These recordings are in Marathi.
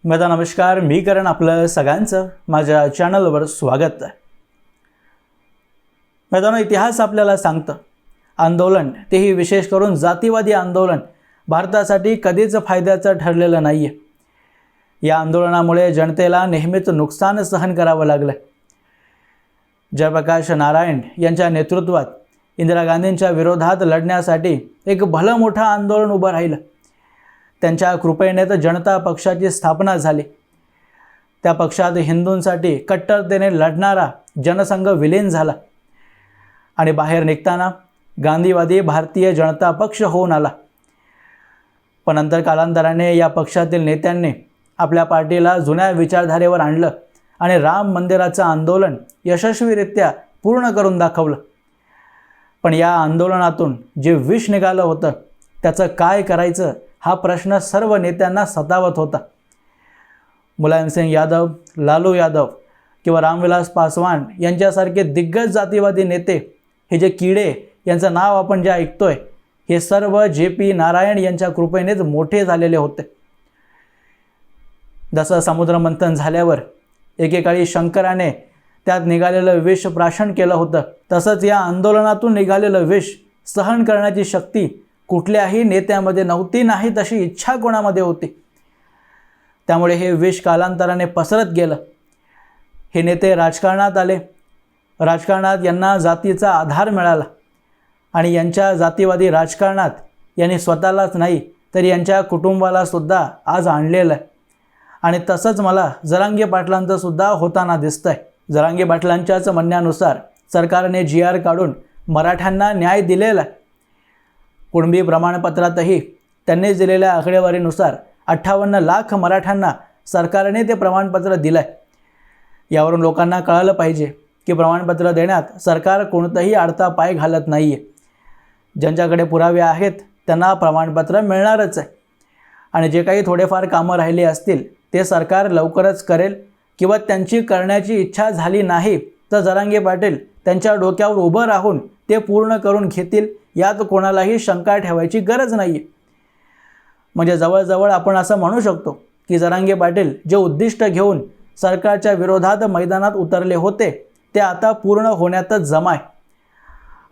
माझा नमस्कार, मी करण आपलं सगळ्यांचं माझ्या चॅनलवर स्वागत आहे. मैदानो इतिहास आपल्याला सांगतं आंदोलन, तेही विशेष करून जातीवादी आंदोलन भारतासाठी कधीच फायद्याचं ठरलेलं नाही आहे. या आंदोलनामुळे जनतेला नेहमीच नुकसान सहन करावं लागलं. जयप्रकाश नारायण यांच्या नेतृत्वात इंदिरा गांधींच्या विरोधात लढण्यासाठी एक भलं मोठं आंदोलन उभं राहिलं. त्यांच्या कृपेने तर जनता पक्षाची स्थापना झाली. त्या पक्षात हिंदूंसाठी कट्टरतेने लढणारा जनसंघ विलीन झाला आणि बाहेर निघताना गांधीवादी भारतीय जनता पक्ष होऊन आला. पण नंतर कालांतराने या पक्षातील नेत्यांनी आपल्या पार्टीला जुन्या विचारधारेवर आणलं आणि राम मंदिराचं आंदोलन यशस्वीरित्या पूर्ण करून दाखवलं. पण या आंदोलनातून जे विष निघालं होतं त्याचं काय करायचं हा प्रश्न सर्व नेत्यांना सतावत होता. मुलायमसिंग यादव, लालू यादव किंवा रामविलास पासवान यांच्यासारखे दिग्गज जातीवादी नेते, हे जे किडे यांचं नाव आपण जे ऐकतोय, हे सर्व JP नारायण यांच्या कृपेनेच मोठे झालेले होते. जसं समुद्रमंथन झाल्यावर एकेकाळी शंकराने त्यात निघालेलं विष प्राशन केलं होतं, तसंच या आंदोलनातून निघालेलं विष सहन करण्याची शक्ती कुठल्याही नेत्यामध्ये नव्हती, नाही तशी इच्छा कोणामध्ये होती. त्यामुळे हे विष कालांतराने पसरत गेलं. हे नेते राजकारणात आले. राजकारणात यांना जातीचा आधार मिळाला आणि यांच्या जातीवादी राजकारणात यांनी स्वतःलाच नाही तर यांच्या कुटुंबाला सुद्धा आज आणलेलं आहे. आणि तसंच मला जरांगे पाटलांचं सुद्धा होताना दिसतंय. जरांगे पाटलांच्याच म्हणण्यानुसार सरकारने GR काढून मराठ्यांना न्याय दिलेला आहे. कुणबी प्रमाणपत्रातही त्यांनी दिलेल्या आकडेवारीनुसार 58 लाख मराठ्यांना सरकारने ते प्रमाणपत्र दिलं आहे. यावरून लोकांना कळालं पाहिजे की प्रमाणपत्र देण्यात सरकार कोणताही आडता पाय घालत नाही आहे. ज्यांच्याकडे पुरावे आहेत त्यांना प्रमाणपत्र मिळणारच आहे. आणि जे काही थोडेफार कामं राहिले असतील ते सरकार लवकरच करेल, किंवा त्यांची करण्याची इच्छा झाली नाही तर जरांगे पाटील त्यांच्या डोक्यावर उभं राहून ते पूर्ण करून घेतील, यात कोणालाही शंका ठेवायची गरज नाही आहे. म्हणजे जवळजवळ आपण असं म्हणू शकतो की जरांगे पाटील जे उद्दिष्ट घेऊन सरकारच्या विरोधात मैदानात उतरले होते ते आता पूर्ण होण्यातच जमाय.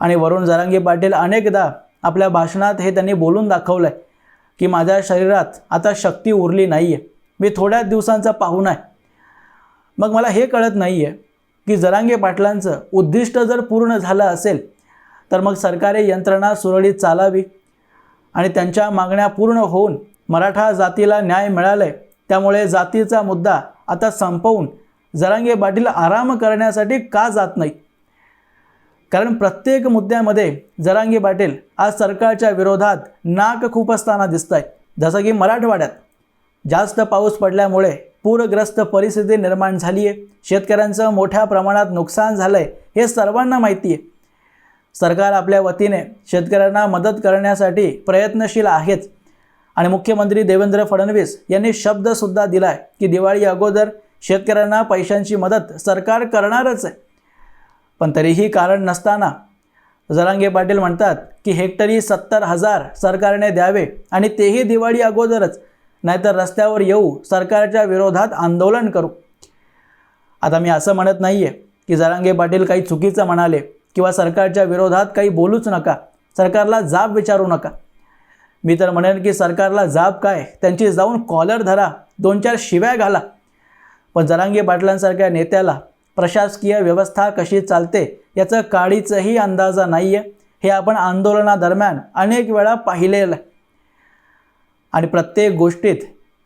आणि वरून जरांगे पाटील अनेकदा आपल्या भाषणात हे त्यांनी बोलून दाखवलं आहे की माझ्या शरीरात आता शक्ती उरली नाही आहे, मी थोड्याच दिवसांचा पाहुणा आहे. मग मला हे कळत नाही आहे की जरांगे पाटलांचं उद्दिष्ट जर पूर्ण झालं असेल तर मग सरकारी यंत्रणा सुरळीत चालावी आणि त्यांच्या मागण्या पूर्ण होऊन मराठा जातीला न्याय मिळालाय, त्यामुळे जातीचा मुद्दा आता संपवून जरांगे पाटील आराम करण्यासाठी का जात नाही? कारण प्रत्येक मुद्द्यामध्ये जरांगे पाटील आज सरकारच्या विरोधात नाक खुपसताना दिसत आहे. जसं की मराठवाड्यात जास्त पाऊस पडल्यामुळे पूरग्रस्त परिस्थिती निर्माण झाली आहे. शेतकऱ्यांचं मोठ्या प्रमाणात नुकसान झालं आहे, हे सर्वांना माहिती आहे. सरकार आपल्या वतीने शेतकऱ्यांना मदत करण्यासाठी प्रयत्नशील आहेच आणि मुख्यमंत्री देवेंद्र फडणवीस यांनी शब्दसुद्धा दिला आहे की दिवाळी अगोदर शेतकऱ्यांना पैशांची मदत सरकार करणारच आहे. पण तरीही कारण नसताना जरांगे पाटील म्हणतात की हेक्टरी 70,000 सरकारने द्यावे आणि तेही दिवाळी अगोदरच, नाहीतर रस्त्यावर येऊ, सरकारच्या विरोधात आंदोलन करू. आता मी असं म्हणत नाही आहे की जरांगे पाटील काही चुकीचं म्हणाले किंवा सरकारच्या विरोधात काही बोलूच नका, सरकारला जाब विचारू नका. मी तर म्हणेन की सरकारला जाब काय, त्यांची जाऊन कॉलर धरा, 2-4 शिव्या घाला. पण जरांगे पाटलांसारख्या नेत्याला प्रशासकीय व्यवस्था कशी चालते याचं काडीचंही अंदाजा नाही आहे. हे आपण आंदोलनादरम्यान अनेक वेळा पाहिलेलं आहे. आणि प्रत्येक गोष्टीत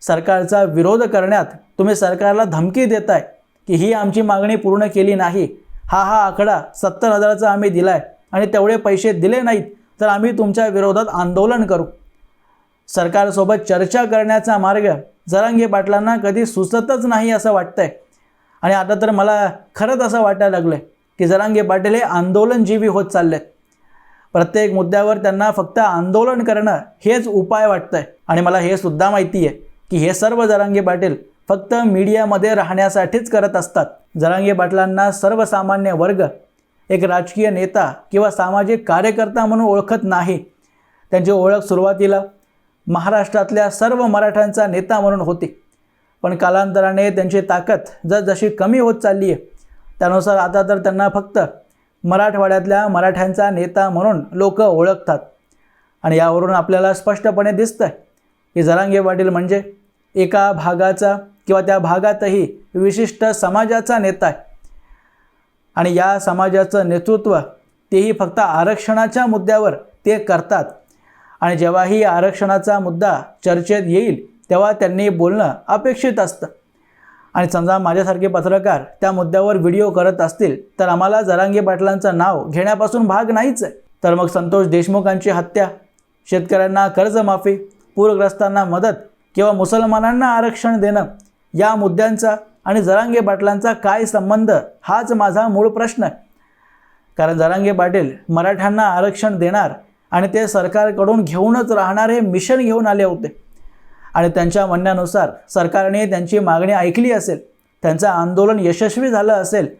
सरकारचा विरोध करण्यात तुम्ही सरकारला धमकी देताय की ही आमची मागणी पूर्ण केली नाही, हा आकडा 70,000चा आम्ही दिला आहे आणि तेवढे पैसे दिले नाहीत तर आम्ही तुमच्या विरोधात आंदोलन करू. सरकारसोबत चर्चा करण्याचा मार्ग जरांगे पाटलांना कधी सुचतच नाही असं वाटतंय. आणि आता तर मला खरंच असं वाटायला लागलं की जरांगे पाटील हे आंदोलनजीवी होत चाललेत. प्रत्येक मुद्द्यावर त्यांना फक्त आंदोलन करणं हेच उपाय वाटतंय. आणि मला हे सुद्धा माहिती आहे की हे सर्व जरांगे पाटील फक्त मीडियामध्ये राहण्यासाठीच करत असतात. जरांगे पाटलांना सर्वसामान्य वर्ग एक राजकीय नेता किंवा सामाजिक कार्यकर्ता म्हणून ओळखत नाही. त्यांची ओळख सुरुवातीला महाराष्ट्रातल्या सर्व मराठ्यांचा नेता म्हणून होती. पण कालांतराने त्यांची ताकद जसजशी कमी होत चालली आहे त्यानुसार आता तर त्यांना फक्त मराठवाड्यातल्या मराठ्यांचा नेता म्हणून लोक ओळखतात. आणि यावरून आपल्याला स्पष्टपणे दिसतं की जरांगे पाटील म्हणजे एका भागाचा किंवा त्या भागातही विशिष्ट समाजाचा नेता आहे. आणि या समाजाचं नेतृत्व तेही फक्त आरक्षणाच्या मुद्द्यावर ते करतात. आणि जेव्हाही आरक्षणाचा मुद्दा चर्चेत येईल तेव्हा त्यांनी बोलणं अपेक्षित असतं. आणि समजा माझ्यासारखे पत्रकार त्या मुद्द्यावर व्हिडिओ करत असतील तर आम्हाला जरांगे पाटलांचं नाव घेण्यापासून भाग नाहीच आहे. तर मग संतोष देशमुखांची हत्या, शेतकऱ्यांना कर्जमाफी, पूरग्रस्तांना मदत किंवा मुसलमानांना आरक्षण देणं या मुद्द्यांचा आणि जरांगे पाटलांचा काय संबंध हाच माझा मूळ प्रश्न आहे. कारण जरांगे पाटील मराठ्यांना आरक्षण देणार आणि ते सरकारकडून घेऊनच राहणार हे मिशन घेऊन आले होते. आणि त्यांच्या म्हणण्यानुसार सरकारने त्यांची मागणी ऐकली असेल, त्यांचं आंदोलन यशस्वी झालं असेल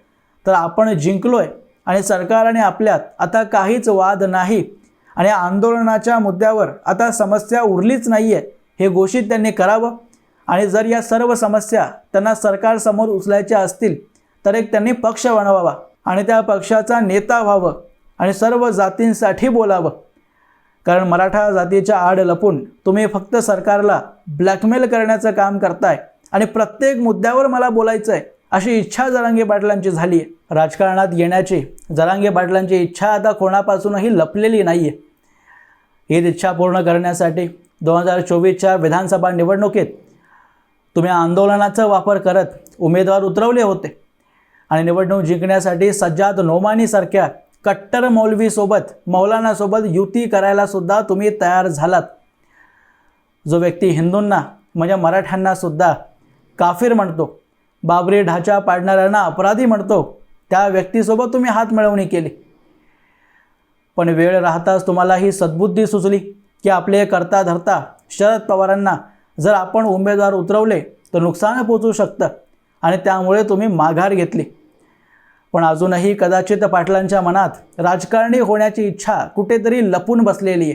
तर आपण जिंकलोय आणि सरकार आणि आपल्यात आता काहीच वाद नाही आणि आंदोलनाच्या मुद्द्यावर आता समस्या उरलीच नाही आहे हे घोषित त्यांनी करावं. आणि जर या सर्व समस्या त्यांना सरकारसमोर उचलायच्या असतील तर एक त्यांनी पक्ष बनवावा आणि त्या पक्षाचा नेता व्हावं आणि सर्व जातींसाठी बोलावं. कारण मराठा जातीच्या आड लपून तुम्ही फक्त सरकारला ब्लॅकमेल करण्याचं काम करताय आणि प्रत्येक मुद्द्यावर मला बोलायचं आहे अशी इच्छा जरांगे पाटलांची झाली आहे. राजकारणात येण्याची जरांगे पाटलांची इच्छा आता कोणापासूनही लपलेली नाही आहे. ही इच्छा पूर्ण करण्यासाठी 2024च्या विधानसभा निवडणुकीत तुम्ही आंदोलनाचा वापर करत उमेदवार उतरवले होते आणि निवडणूक जिंकण्यासाठी सज्जाद नोमानीसारख्या कट्टर मौलानासोबत युती करायला सुद्धा तुम्ही तयार झालात. जो व्यक्ती हिंदूंना म्हणजे मराठ्यांना सुद्धा काफिर म्हणतो, बाबरी ढाचा पाडणाऱ्यांना अपराधी म्हणतो, त्या व्यक्तीसोबत तुम्ही हात मिळवणी केली. पण वेळ राहताच तुम्हाला ही सद्बुद्धी सुचली की आपले करता धरता शरद पवारांना जर आपण उमेदवार उतरवले तर नुकसान पोचू शकतं आणि त्यामुळे तुम्ही माघार घेतली. पण अजूनही कदाचित पाटलांच्या मनात राजकारणी होण्याची इच्छा कुठेतरी लपून बसलेली आहे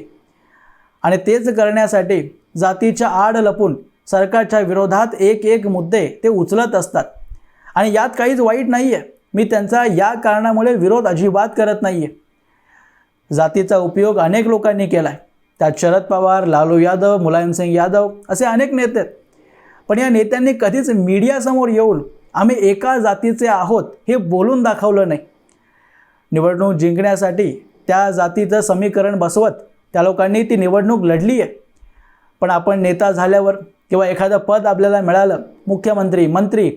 आणि तेच करण्यासाठी जातीच्या आड लपून सरकारच्या विरोधात एक मुद्दे ते उचलत असतात. आणि यात काहीच वाईट नाही आहे. मी त्यांचा या कारणामुळे विरोध अजिबात करत नाही आहे. जातीचा उपयोग अनेक लोकांनी केला आहे. त्यात शरद पवार, लालू यादव, मुलायमसिंग यादव असे अनेक नेते आहेत. पण या नेत्यांनी कधीच मीडियासमोर येऊन आम्ही एका जातीचे आहोत हे बोलून दाखवलं नाही. निवडणूक जिंकण्यासाठी त्या जातीचं समीकरण बसवत त्या लोकांनी ती निवडणूक लढली आहे. पण आपण नेता झाल्यावर किंवा एखादं पद आपल्याला मिळालं, मुख्यमंत्री, मंत्री,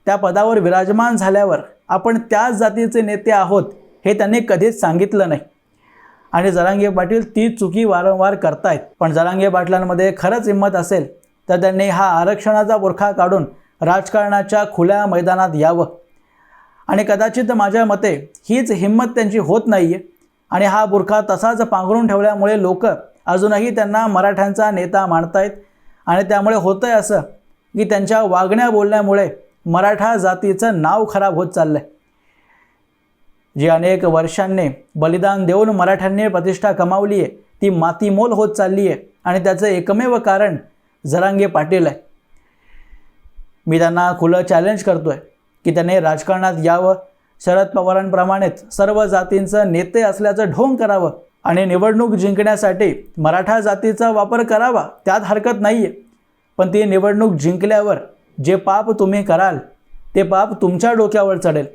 त्या पदावर विराजमान झाल्यावर आपण त्याच जातीचे नेते आहोत हे त्यांनी कधीच सांगितलं नाही. आणि जरांगे पाटील ती चुकी वारंवार करतायत. पण जरांगे पाटलांमध्ये खरंच हिंमत असेल तर त्यांनी हा आरक्षणाचा बुरखा काढून राजकारणाच्या खुल्या मैदानात यावं. आणि कदाचित माझ्या मते हीच हिंमत त्यांची होत नाही आहे. आणि हा बुरखा तसाच पांघरून ठेवल्यामुळे लोक अजूनही त्यांना मराठ्यांचा नेता मानतायत. आणि त्यामुळे होतं आहे असं की त्यांच्या वागण्या बोलण्यामुळे मराठा जातीचं नाव खराब होत चाललं आहे. जी अनेक वर्षांनी बलिदान देऊन मराठ्यांनी प्रतिष्ठा कमावली आहे ती मातीमोल होत चालली आहे. आणि त्याचं एकमेव कारण जरांगे पाटील आहे. मी त्यांना खुलं चॅलेंज करतोय की त्यांनी राजकारणात यावं, शरद पवारांप्रमाणेच सर्व जातींचं नेते असल्याचं ढोंग करावं आणि निवडणूक जिंकण्यासाठी मराठा जातीचा वापर करावा. त्यात हरकत नाही आहे. पण ती निवडणूक जिंकल्यावर जे पाप तुम्ही कराल ते पाप तुमच्या डोक्यावर चढेल.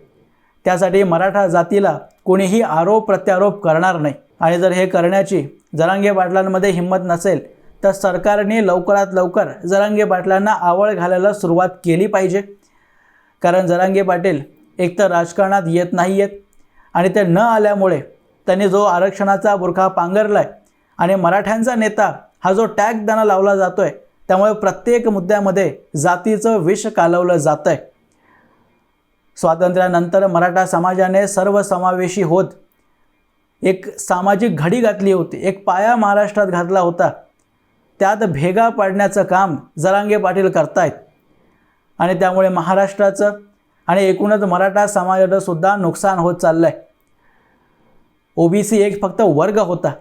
त्यासाठी मराठा जातीला कोणीही आरोप प्रत्यारोप करणार नाही. आणि जर हे करण्याची जरांगे पाटलांमध्ये हिंमत नसेल तर सरकारने लवकरात लवकर जरांगे पाटलांना आवळ घालायला सुरुवात केली पाहिजे. कारण जरांगे पाटील एकतर राजकारणात येत नाही आहेत आणि ते न आल्यामुळे त्यांनी जो आरक्षणाचा बुरखा पांघरला आहे आणि मराठ्यांचा नेता हा जो टॅग त्यांना लावला जातो आहे त्यामुळे प्रत्येक मुद्द्यामध्ये जातीचं विष कालवलं जातं आहे. स्वातंत्र्यानंतर मराठा समाजाने सर्वसमावेशी होत एक सामाजिक घडी घातली होती, एक पाया महाराष्ट्रात घातला होता. त्यात भेगा पाडण्याचं काम जरांगे पाटील करतायत. आणि त्यामुळे महाराष्ट्राचं आणि एकूणच मराठा समाजाचं सुद्धा नुकसान होत चाललं आहे. ओबीसी एक फक्त वर्ग होता,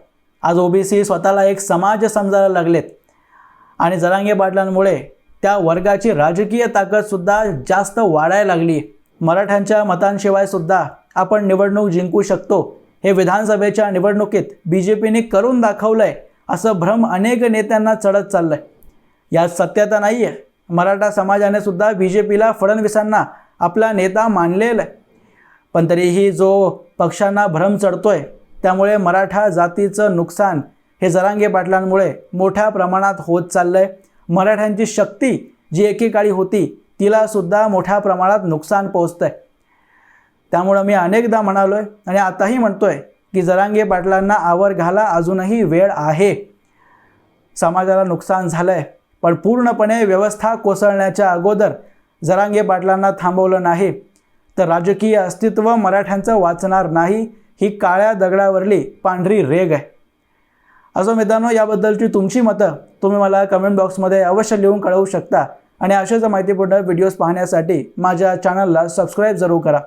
आज ओबीसी स्वतःला एक समाज समजायला लागलेत. आणि जरांगे पाटलांमुळे त्या वर्गाची राजकीय ताकदसुद्धा जास्त वाढायला लागली. मराठ्यांच्या मतांशिवाय सुद्धा आपण निवडणूक जिंकू शकतो हे विधानसभेच्या निवडणुकीत BJPने करून दाखवलंय असं भ्रम अनेक नेत्यांना चढत चाललंय. यात सत्यता नाही आहे. मराठा समाजाने सुद्धा BJPला फडणवीसांना आपला नेता मानलेला आहे. पण तरीही जो पक्षांना भ्रम चढतोय त्यामुळे मराठा जातीचं नुकसान हे जरांगे पाटलांमुळे मोठ्या प्रमाणात होत चाललंय. मराठ्यांची शक्ती जी एकेकाळी होती तिला सुद्धा मोठ्या प्रमाणात नुकसान पोहोचतंय. त्यामुळे मी अनेकदा म्हणालोय आणि आताही म्हणतोय की जरांगे पाटलांना आवर घाला, अजूनही वेळ आहे. समाजाला नुकसान झालंय पण पूर्णपणे व्यवस्था कोसळण्याच्या अगोदर जरांगे पाटलांना थांबवलं नाही तर राजकीय अस्तित्व मराठ्यांचं वाचणार नाही. ही काळ्या दगडावरली पांढरी रेघ आहे. असो मित्रांनो, याबद्दलची तुमची मतं तुम्ही मला कमेंट बॉक्समध्ये अवश्य लिहून कळवू शकता आणि अशाच माहितीपूर्ण व्हिडिओज पाहण्यासाठी माझ्या चॅनलला सबस्क्राईब जरूर करा.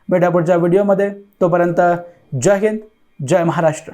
भेटा पुढच्या व्हिडिओमध्ये. तोपर्यंत जय हिंद, जय महाराष्ट्र.